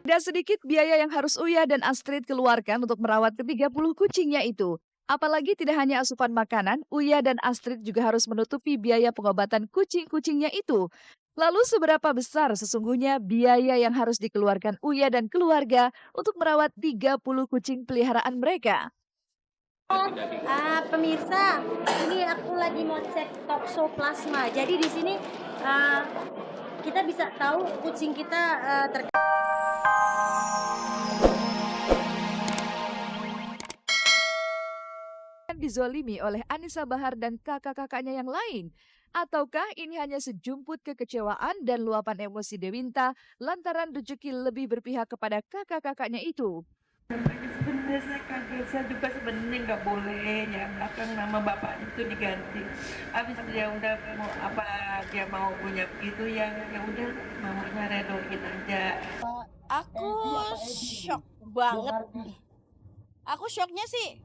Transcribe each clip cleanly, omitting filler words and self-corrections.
Tidak sedikit biaya yang harus Uya dan Astrid keluarkan untuk merawat ke-30 kucingnya itu. Apalagi tidak hanya asupan makanan, Uya dan Astrid juga harus menutupi biaya pengobatan kucing-kucingnya itu. Lalu seberapa besar sesungguhnya biaya yang harus dikeluarkan Uya dan keluarga untuk merawat 30 kucing peliharaan mereka? Pemirsa, ini aku lagi mau cek toksoplasma. Jadi di sini ah, kita bisa tahu kucing kita Dizolimi oleh Anissa Bahar dan kakak-kakaknya yang lain? Ataukah ini hanya sejumput kekecewaan dan luapan emosi Dewinta lantaran rezeki lebih berpihak kepada kakak-kakaknya itu? Sebenarnya saya kaget, saya juga sebenarnya nggak boleh ya belakang nama bapaknya itu diganti. Habis dia udah mau apa dia mau punya begitu ya udah mamanya redoin aja. aku shock banget. Aku shocknya sih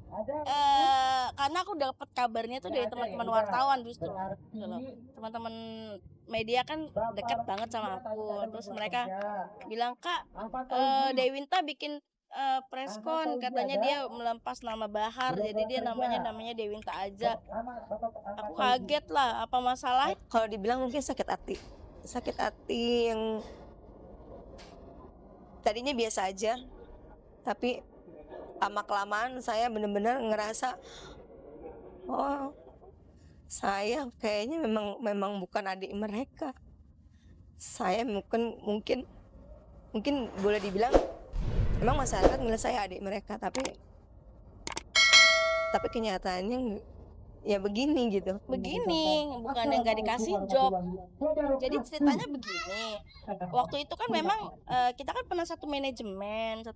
karena aku dapat kabarnya tuh dari teman-teman wartawan justru. Gitu loh. Teman-teman media kan dekat banget sama aku. Terus mereka bilang, "Kak, Dewinta bikin preskon katanya dia melempas nama Bahar jadi dia namanya Dewinta aja." Aku kaget lah, apa masalah? Kalau dibilang mungkin sakit hati yang tadinya biasa aja, tapi lama kelamaan saya benar-benar ngerasa, oh saya kayaknya memang bukan adik mereka. Saya mungkin mungkin boleh dibilang memang masyarakat nilai saya adik mereka, tapi kenyataannya ya begini gitu. Begini, bukan yang nggak dikasih job. Jadi ceritanya begini, waktu itu kan memang kita kan pernah satu manajemen tuh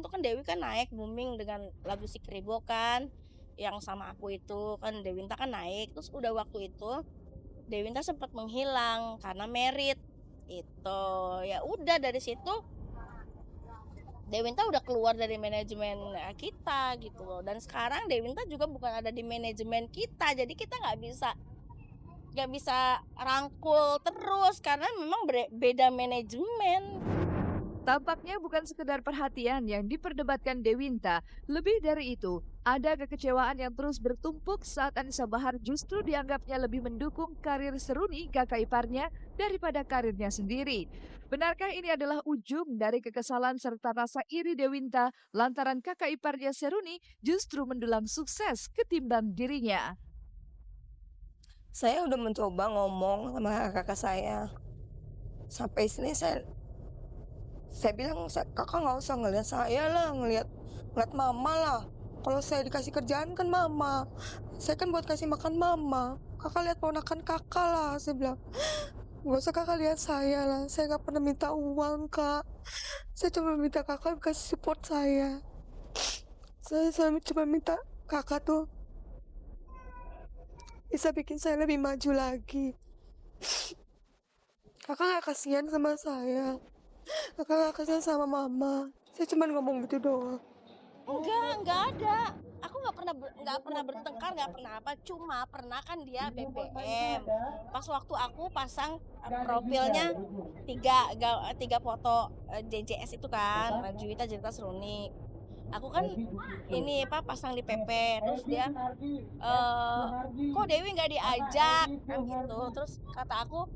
kan Dewi kan naik booming dengan lagu Si Kribo kan, yang sama aku itu kan Dewinta kan naik, terus udah waktu itu Dewinta sempat menghilang karena merit itu, ya udah dari situ Dewinta udah keluar dari manajemen kita gitu loh, dan sekarang Dewinta juga bukan ada di manajemen kita, jadi kita nggak bisa rangkul terus karena memang beda manajemen. Tampaknya bukan sekedar perhatian yang diperdebatkan Dewinta. Lebih dari itu, ada kekecewaan yang terus bertumpuk saat Anissa Bahar justru dianggapnya lebih mendukung karir Seruni kakak iparnya daripada karirnya sendiri. Benarkah ini adalah ujung dari kekesalan serta rasa iri Dewinta lantaran kakak iparnya Seruni justru mendulang sukses ketimbang dirinya? Saya udah mencoba ngomong sama kakak saya. Sampai sini saya bilang, kakak nggak usah ngelihat saya lah, ngelihat mama lah. Kalau saya dikasih kerjaan kan mama, saya kan buat kasih makan mama. Kakak lihat ponakan kakak lah, saya bilang. Gak usah kakak lihat saya lah, saya nggak pernah minta uang kak. Saya cuma minta kakak kasih support saya. Saya cuma minta kakak tuh bisa bikin saya lebih maju lagi. Kakak gak kasihan sama saya. Kakak gak kasihan sama mama. Saya cuma ngomong gitu doang. Enggak ada. Aku nggak pernah bertengkar, nggak pernah apa. Cuma pernah kan dia BBM. Pas waktu aku pasang profilnya tiga foto JJS itu kan, Juwita Jelita Seruni. Aku kan ini apa pasang di PP, terus dia kok Dewi nggak diajak kan gitu. Terus kata aku,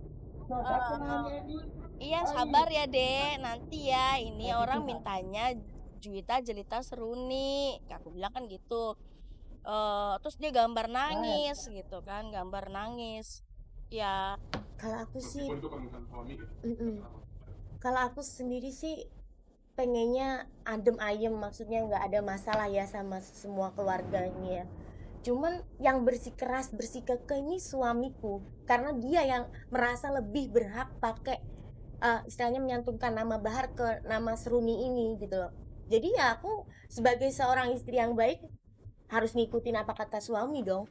iya sabar ya dek, nanti ya ini orang mintanya Juwita Jelita Seruni, aku bilang kan gitu. Terus dia gambar nangis gitu kan, gambar nangis ya. Kalau aku sih, kalau aku sendiri sih pengennya adem ayem, maksudnya nggak ada masalah ya sama semua keluarganya. Cuman yang bersikeras bersikeke ini suamiku, karena dia yang merasa lebih berhak pakai istilahnya menyantumkan nama Bahar ke nama Seruni ini gitu loh. Jadi ya aku sebagai seorang istri yang baik harus ngikutin apa kata suami dong.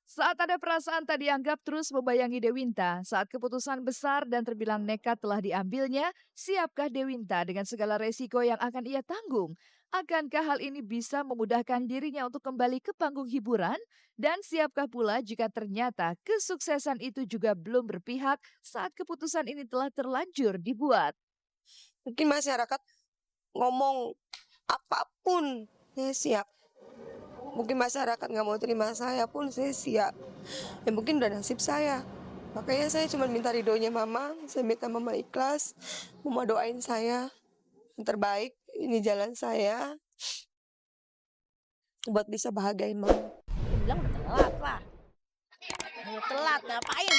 Saat ada perasaan tak dianggap terus membayangi Dewinta, saat keputusan besar dan terbilang nekat telah diambilnya, siapkah Dewinta dengan segala resiko yang akan ia tanggung? Akankah hal ini bisa memudahkan dirinya untuk kembali ke panggung hiburan? Dan siapkah pula jika ternyata kesuksesan itu juga belum berpihak saat keputusan ini telah terlanjur dibuat? Mungkin masyarakat ngomong apapun, saya siap. Mungkin masyarakat nggak mau terima saya pun saya siap. Ya mungkin udah nasib saya. Makanya saya cuma minta ridhonya mama. Saya minta mama ikhlas. Mama doain saya yang terbaik. Ini jalan saya buat bisa bahagiain mama. Dia bilang udah telat lah. Udah telat, ngapain?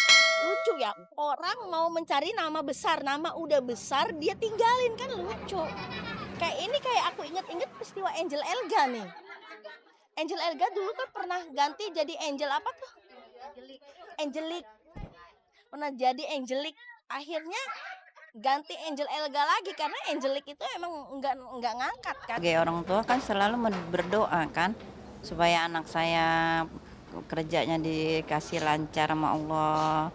Lucu ya, orang mau mencari nama besar, nama udah besar, dia tinggalin, kan lucu. Kayak aku inget-inget peristiwa Angel Elga nih. Angel Elga dulu kan pernah ganti jadi Angel apa tuh? Angelic. Pernah jadi Angelic. Akhirnya ganti Angel Elga lagi karena Angelic itu emang nggak ngangkat kan. Sebagai orang tua kan selalu berdoa kan supaya anak saya kerjanya dikasih lancar sama Allah.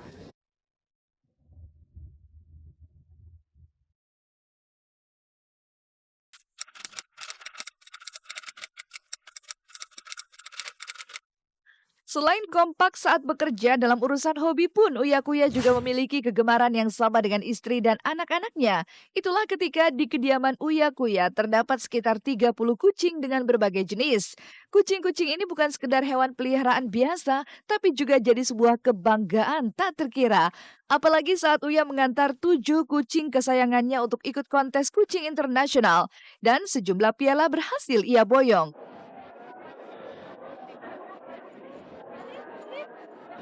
Selain kompak saat bekerja dalam urusan hobi pun, Uya Kuya juga memiliki kegemaran yang sama dengan istri dan anak-anaknya. Itulah ketika di kediaman Uya Kuya terdapat sekitar 30 kucing dengan berbagai jenis. Kucing-kucing ini bukan sekedar hewan peliharaan biasa, tapi juga jadi sebuah kebanggaan tak terkira. Apalagi saat Uya mengantar 7 kucing kesayangannya untuk ikut kontes kucing internasional. Dan sejumlah piala berhasil ia boyong.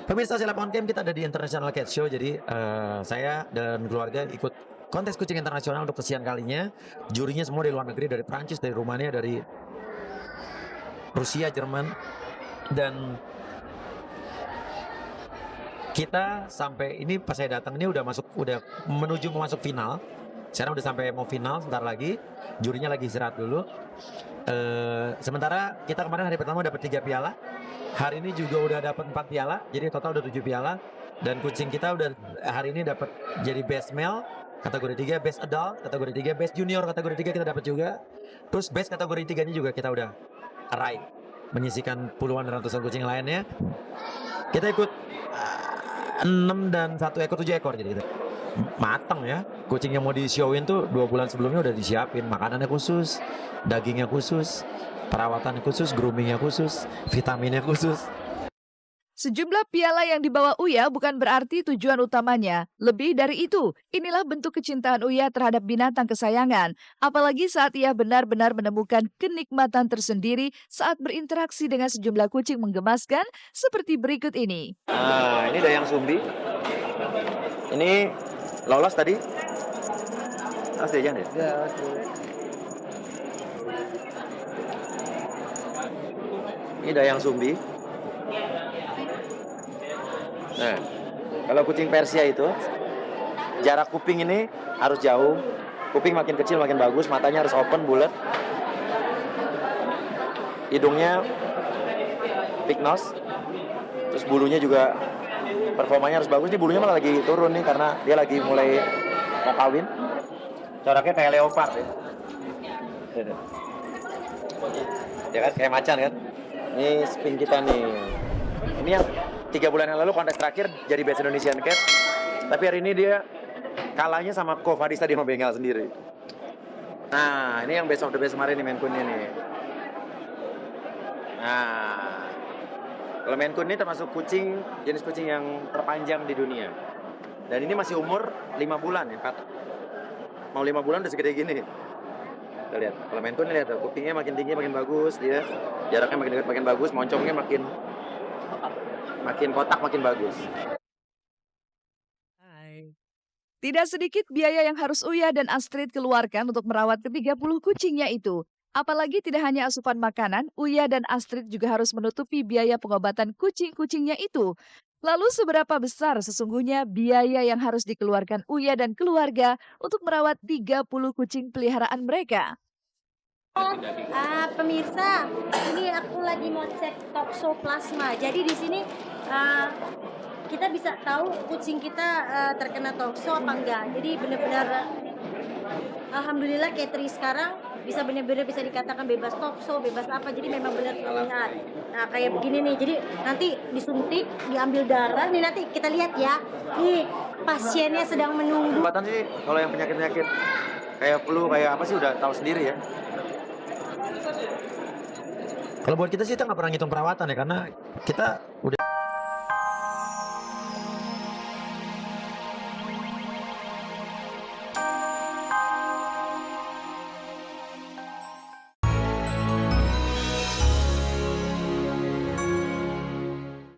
Pemirsa Cilegon Camp, kita ada di International Cat Show. Jadi saya dan keluarga ikut kontes kucing internasional untuk kesekian kalinya. Jurinya semua dari luar negeri, dari Prancis, dari Rumania, dari Rusia, Jerman. Dan kita sampai ini pas saya datang ini udah menuju masuk final. Sekarang udah sampai mau final sebentar lagi. Jurinya lagi istirahat dulu. Sementara kita kemarin hari pertama dapat 3 piala. Hari ini juga udah dapat 4 piala. Jadi total udah 7 piala. Dan kucing kita udah hari ini dapat jadi best male kategori 3, best adult kategori 3, best junior kategori 3 kita dapat juga. Terus best kategori 3-nya juga kita udah raih, menyisikan puluhan dan ratusan kucing lainnya. Kita ikut 6 dan 1 ekor 7 ekor jadi gitu. Mateng ya. Kucing yang mau di-showin tuh 2 bulan sebelumnya udah disiapin makanannya khusus, dagingnya khusus, perawatannya khusus, groomingnya khusus, vitaminnya khusus. Sejumlah piala yang dibawa Uya bukan berarti tujuan utamanya. Lebih dari itu, inilah bentuk kecintaan Uya terhadap binatang kesayangan. Apalagi saat ia benar-benar menemukan kenikmatan tersendiri saat berinteraksi dengan sejumlah kucing menggemaskan seperti berikut ini. Nah, ini Dayang Sumbi. Ini lolos tadi. Mas Dayang deh. Ya, ini Dayang Sumbi. Nah, kalau kucing Persia itu jarak kuping ini harus jauh. Kuping makin kecil makin bagus, matanya harus open, bulat. Hidungnya big nose. Terus bulunya juga performanya harus bagus. Nih bulunya malah lagi turun nih karena dia lagi mulai mau kawin. Coraknya kayak leopard ya. Ya kan kayak macan kan. Ini spin kita nih. Ini yang 3 bulan yang lalu kontes terakhir jadi Best Indonesian Cat. Tapi hari ini dia kalahnya sama Ko Fadis tadi sama Bengal sendiri. Nah, ini yang best of the best kemarin nih Maine Coon ini. Nah, kalau Maine Coon ini termasuk jenis kucing yang terpanjang di dunia. Dan ini masih umur 5 bulan ya, mau 5 bulan udah segede gini. Kita lihat, kalau Maine Coon lihat kupingnya makin tinggi makin bagus dia. Jaraknya makin dekat makin bagus, moncongnya makin kotak makin bagus. Tidak sedikit biaya yang harus Uya dan Astrid keluarkan untuk merawat ke-30 kucingnya itu. Apalagi tidak hanya asupan makanan, Uya dan Astrid juga harus menutupi biaya pengobatan kucing-kucingnya itu. Lalu seberapa besar sesungguhnya biaya yang harus dikeluarkan Uya dan keluarga untuk merawat 30 kucing peliharaan mereka? Pemirsa, ini aku lagi mau cek toksoplasma. Jadi di sini kita bisa tahu kucing kita terkena tokso apa enggak. Jadi benar-benar alhamdulillah Katri sekarang bisa benar-benar bisa dikatakan bebas tokso, bebas apa, jadi memang benar terlihat. Nah kayak begini nih, jadi nanti disuntik, diambil darah, nih nanti kita lihat ya, nih pasiennya sedang menunggu. Obatan sih kalau yang penyakit-penyakit kayak flu kayak apa sih udah tahu sendiri ya. Kalau buat kita sih kita nggak pernah ngitung perawatan ya, karena kita udah